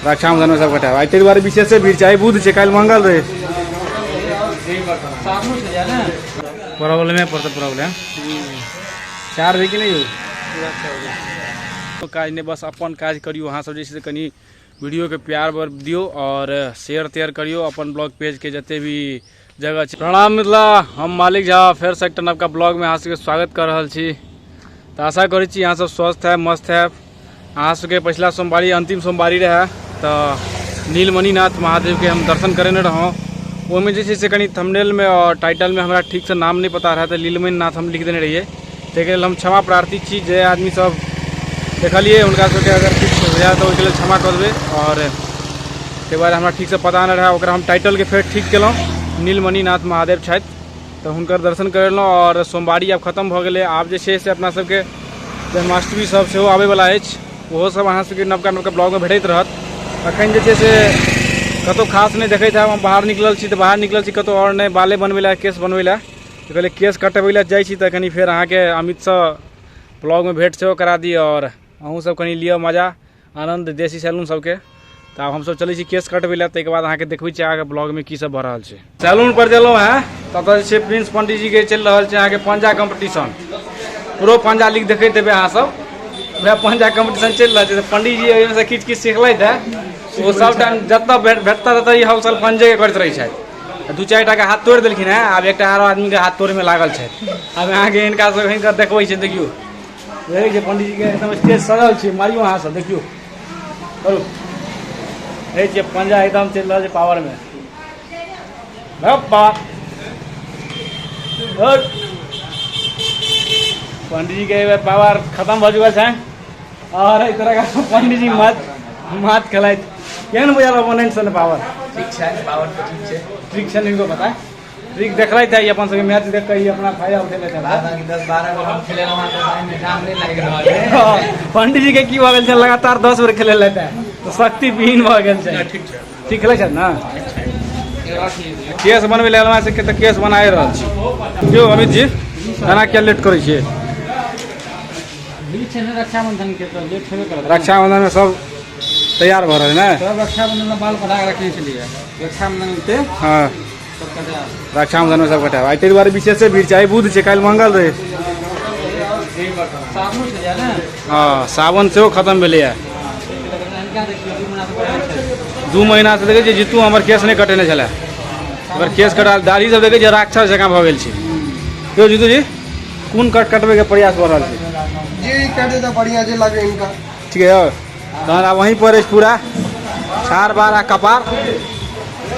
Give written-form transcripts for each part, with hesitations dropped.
रक्षाबंधन में सब कटा आई तेरे बारे विशेष भीड़ चाहिए बुध से कल मंगल रहे प्रॉब्लम है प्रॉब्लम 4 बजे की नहीं हो तो काज ने बस अपन काज करियो अहाँ सब जैसे कनी वीडियो के प्यार बर दियो और शेयर तेयर करियो अपन ब्लॉग पेज के जते भी जगह छै। प्रणाम मिथिला, हम मालिक झा फेर से एक नवका ब्लॉग में अहाँ सबके स्वागत कर रहल छी। तो आशा करै छी अहाँ सब स्वस्थ है मस्त है। अहाँ सबके पिछला सोमवारी अंतिम सोमवारी रहे तो नीलमणिनाथ महादेव के हम दर्शन करेने रहूँ। वो में जैसे कनी थंबनेल में और टाइटल में हमारा ठीक से नाम नहीं पता रहा तो नीलमणिनाथ हम लिख देने रहिए। ताकि हम क्षमा प्रार्थी छी जे आदमी सब देखलिए उनका सबके अगर ठीक हो जाए तो उसके लिए क्षमा कर देवे। और के बारे हमारा ठीक से पता नहीं रहा ओकरा हम टाइटल के फेर ठीक केलौं। नीलमणिनाथ महादेव छथि तो हुनकर दर्शन करेलौं। और सोमवारी अब खत्म भ गेलै, आब जे छै से अपना सबके जन्माष्टमी सब सेहो आबै वाला अछि। ओहो सब अहाँ सबके नवका नवका ब्लॉग में भेटैत रहत। अखन जे छै से कतौ खास नहीं देखैत हैब, हम बाहर निकलल छी तो बाहर निकलल छी कतौ और नहीं बाले बनबै ला केस बनबै ला तो कहले केस कटबै ला जाइ छी तो कनी फेर अहाँ के अमित से ब्लॉग में भेंट सेहो करा दी और अहूँ सब कनी लिअ मजा आनंद देसी सैलून सबके। तो आब हम सब चलै छी केस कटबै ला, ताहिके बाद अहाँके देखबै छी आगे ब्लॉग में की सब भऽ रहल छै। सैलून पर गेलौं हैं ततऽ जे छै प्रिंस पंडित जी के चलि रहल छै अहाँके पंजा कंपटीशन। प्रो पंजा लीग देखैत हेबै अहाँ सब, वएह पंजा कंपटीशन चलि रहल छै। तो पंडित जी ओहिमे से किछु किछु सिखलथि है, वो सब टाइम जतऽ भेटता ततऽ ई हम सब पंजे करैत रहै छथि। 2-4 टा के हाथ तोड़ि देलखिन है, आब एकटा आरो आदमी के हाथ तोड़े में लागल छथि। आब अहाँके हिनका सब हिनकर देखबै छै, देखियौ देखै छै पंडित जी के एकदम स्टेज सजल छै। मारियो अहाँ सब देखियौ करू है जे पंजा एकदम चल रहा है पावर में। पंडित जी के पावर खत्म हो चुका है और इस तरह का पंडित जी मत खेल केहन बुझल ओपोनेंट से पावर ठीक है, पावर तो ठीक है, ट्रिक से इनको पता है। ट्रिक देख रहे थे अपन सबके मैच देख कर अपना फायदा उठे लेते हैं। 10-12 गो हम खेले रहा तो जाम नहीं लग रहा है। पंडित जी के की भ गेल छै लगातार 10 बेर खेले लेते हैं तो शक्ति विहीन भ गेल छै। ठीक खेले छै ना, केस बनबै ले अलमा से के त केस बनाए रहल छी। जो अमित जी एना क्या लेट करै छियै? रक्षाबंधन के तो लेट होबे करत। रक्षाबंधन में सब तैयार भ रहल है ना? सब रक्षाबंधन में बाल कटा के रखने के लिए रक्षाबंधन पे हाँ सब कटा रक्षाबंधन में सब कटा आई तेरे बारे विशेष भीड़ चाहिए बुध से कल मंगल रहे साबुन से जा ना। हाँ सावन से खत्म भेलै है। इनका देखियो 2 महीना से 2 महीना से देखे जीतू हमर केस नहीं कटेने छले, अगर केस कटा दाढ़ी सब देखे राक्षस जकाँ भ गेल छै। क्यों जीतू जी कोन कटबै के प्रयास भ रहल छै? जी कर देता बढ़िया जे लगे इनका। ठीक है तहन आब वहीं पर पूरा छाड़ बार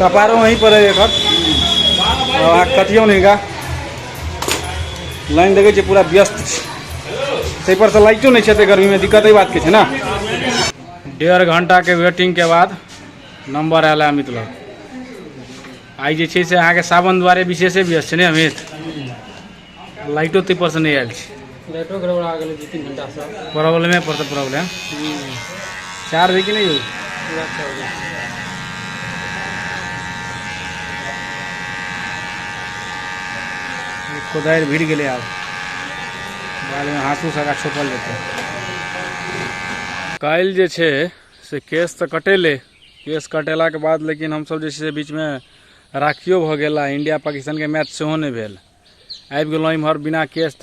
कपारो वहीं पर है एक कटियो नहीं का लाइन देखे पूरा व्यस्त से पर से लाइटो नहीं छै गर्मी में दिक्कत बात के छै ना। 1.5 घंटा के वेटिंग के बाद नंबर आयल अमित लग। आई जे छै से अहाँके सावन द्वारे विशेषे व्यस्त छै ने अमित, लाइटो तै पर से नहीं आयल छै। लाइटो गड़बड़ा गेलै 2-3 घंटा से प्रॉब्लम है प्रॉब्लम 4 बजे की नहीं हो कोदारि भिड़ गए आब बाल में हाँसू सका छोपल जेतै। काल्हि जे छै से केस तऽ कटेले, केस कटेला के बाद लेकिन हम सब जे छै बीच में राखियो भ गेला, इंडिया पाकिस्तान के मैच सेहो नहीं भेल। आबि गेलहुँ इम्हर बिना केस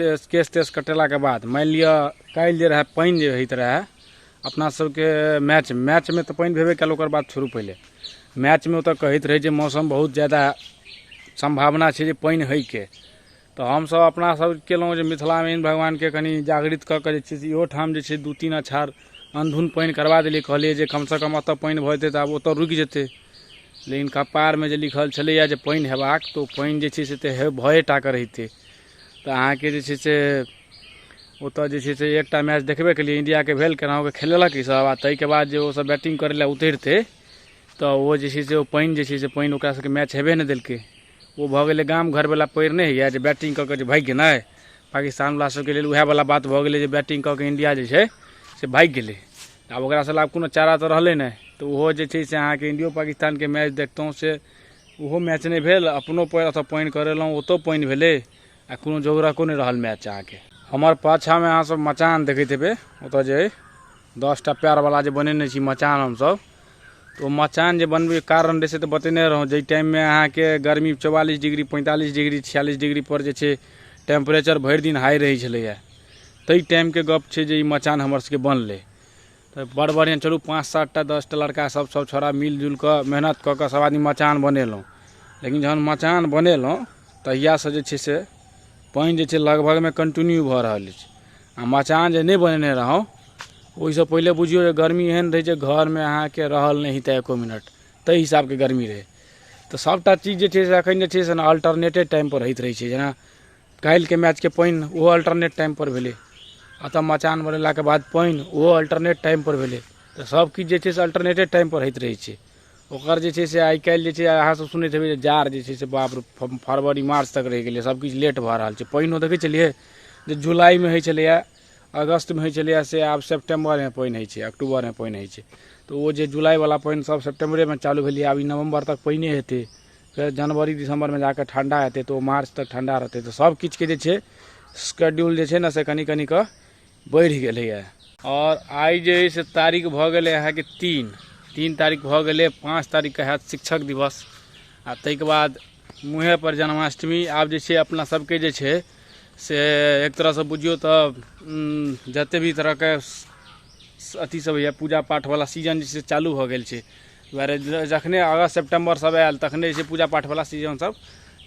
तेस कटेला के बाद। मान लिअ काल्हि जे रहे पानि जे होइत रहे अपना सबके मैच में तो पानि भेबे कल, ओकर बात छोड़ू पहले मैच में तो कहैत रहे जे मौसम बहुत ज़्यादा संभावना छै जे पानि होइके। तो हम सब अपना सब केलहुँ जे मिथिला में भगवान के कनी जागृत कऽ के जे छै से इहो ठाम जे छै 2-3 अछाड़ अंधुन पानि करवा देलियै। कहलियै जे कम से कम ओतऽ पानि भऽ जेतै तऽ आब ओतऽ रुकि जेतै, लेकिन कपार में जे लिखल छलैया जे पानि हेबाक तो पानि जे छै से तऽ भये टा के रहितै। तऽ अहाँके जे छै से ओतऽ जे छै से एकटा मैच देखबे केलियै इंडिया के भेल केनाहु के खेलेलक ई सब। आ ताहिके बाद जे ओ सब बैटिंग करै लए उतरतै तऽ ओ जे छै से ओ पानि जे छै से पानि ओकरा सबके मैच हेबे नहि देलकै। वो भऽ गेलै गाम घर वाला पैर नहीं है जे बैटिंग कऽ के जे भागि गेलै पाकिस्तान वाला सबके लेल उएह वाला बात भऽ गेलै जे बैटिंग कऽ के इंडिया जे छै से भागि गेलै। आब ओकरा सब आब कोनो चारा तऽ रहलै नहि, तऽ ओहो जे छै से अहाँके इंडियो पाकिस्तान के मैच देखतहुँ से ओहो मैच नहीं भेल। अपनो ओतऽ पानि करेलहुँ ओतौ पानि भेलै आ कोनो जोगरको नहीं रहल मैच। अहाँके हमर पाछा में अहाँ सब मचान देखैत हेबै, ओतऽ जे 10टा पैर वाला जे बनेने छी मचान हमसब तो मचान जे बनबे कारण रहे से तो बतेने रहूँ जे टाइम में अहाँ के गर्मी 44 डिग्री 45 डिग्री 46 डिग्री पर जे छे टेम्परेचर भरि दिन हाई रही छलैया तई टाइम के गप छे जे ई मचान हमर सबके बनले। तो बड़ बढ़िया चलू 5-7 टा 10 टा लड़का सब छोड़ा मिलजुल कर मेहनत कऽ के सब आदमी मचान बनेलहुँ। लेकिन जहन मचान बनेलहुँ तहिया से जे छे से पानि जे छे लगभग में कंटिन्यू भऽ रहल अछि। आ मचान जे नहीं बनेने रहौं ओहिसँ पहिले बुझियो जे गर्मी एहन रहे जे घर में अहाँ के रहल नहीं हेतै एको मिनट तई हिसाब के गर्मी रहे। तो सबटा चीज जे छे से अखन जे छे से अल्टरनेटेड टाइम पर होइत रहे छे। जेना काल्हि के मैच के पानि ओहो अल्टरनेट टाइम पर भेलै, अतः मचान बनेला के बाद पानि ओहो अल्टरनेट टाइम पर भेलै। तो सब किछु जे छे से अल्टरनेटेड टाइम पर होइत रहे छे। ओकर जे छे से आइ काल्हि जे छे अहाँ सब सुनैत हेबै जे जाड़ जे छे से बाप रे फरवरी मार्च तक रहि गेलै, सब किछु लेट भऽ रहल छै। पानिओ देखै छलियै जे जुलाई में होइ छलैया, अगस्त में होइ छलैया से आब सेप्टेम्बर में पानि होइ छै, अक्टूबर में पानि होइ छै। तो वो जे जुलाई वाला पानि सब सेप्टेम्बरे में चालू भेलै, आब ई नवम्बर तक पानिए हेतै, फिर जनवरी दिसंबर में जाकर ठंडा हेतै तो मार्च तक ठंडा रहतै। तो सब किछु के जे छे शेड्यूल जे छे ना से कनी कनी कऽ बढ़ि गेलैया। और आई जे है से तारीख भऽ गेलै अहाँ के 3 तारीख भऽ गेलै, 5 तारीख के हैत शिक्षक दिवस आ ताहिके बाद मुँहे पर जन्माष्टमी। आब जे छे अपना सबके जे छे से एक तरह से बुझियो तो जते भी तरह के अथी सब है पूजा पाठ वाला सीजन जे छे चालू भऽ गेल छे। जखने अगस्त सितंबर सब आयल तखने जे पूजा पाठ वाला सीजन सब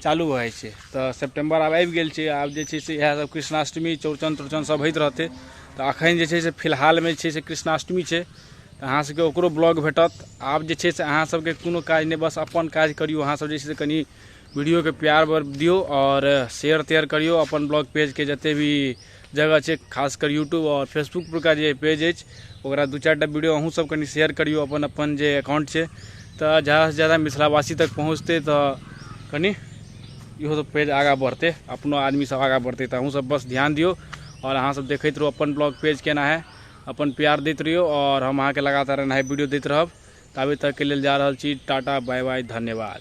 चालू भऽ जाइ छै। तो सितंबर आब आबि गेल छे, आब जे छे से इएह सब कृष्णाष्टमी चौड़चन तौड़चन सब होइत रहते। तो अखन जे छे से फिलहाल में छे से कृष्णाष्टमी छे, तो अहाँ सबके ओकरो ब्लॉग भेटत। आब जे छे से अहाँ सबके कोनो काज नहीं, बस अपन काज करियो। अहाँ सब जे छे से कनी वीडियो के प्यार बर दियो और शेयर तेयर करियो अपन ब्लॉग पेज के जते भी जगह छे, खासकर यूट्यूब और फेसबुक पर का जे पेज है ओकरा 2-4 टा वीडियो अहूँ सब कनी शेयर करियो अपन अपन जे अकाउंट छे। तो ज़्यादा से ज़्यादा मिथिलावासी तक पहुँचते तो कनी इहो सब पेज आगा बढ़ते, अपनो आदमी सब आगा बढ़ते। तो अहूँ सब बस ध्यान दियो और अहाँ सब देखते रहो अपन ब्लॉग पेज केना है, अपन प्यार देते रहियो और हम अहाँ के लगातार नया वीडियो देते रहब। तबे तक के लिए जा रहल छी, टाटा बाय बाय, धन्यवाद।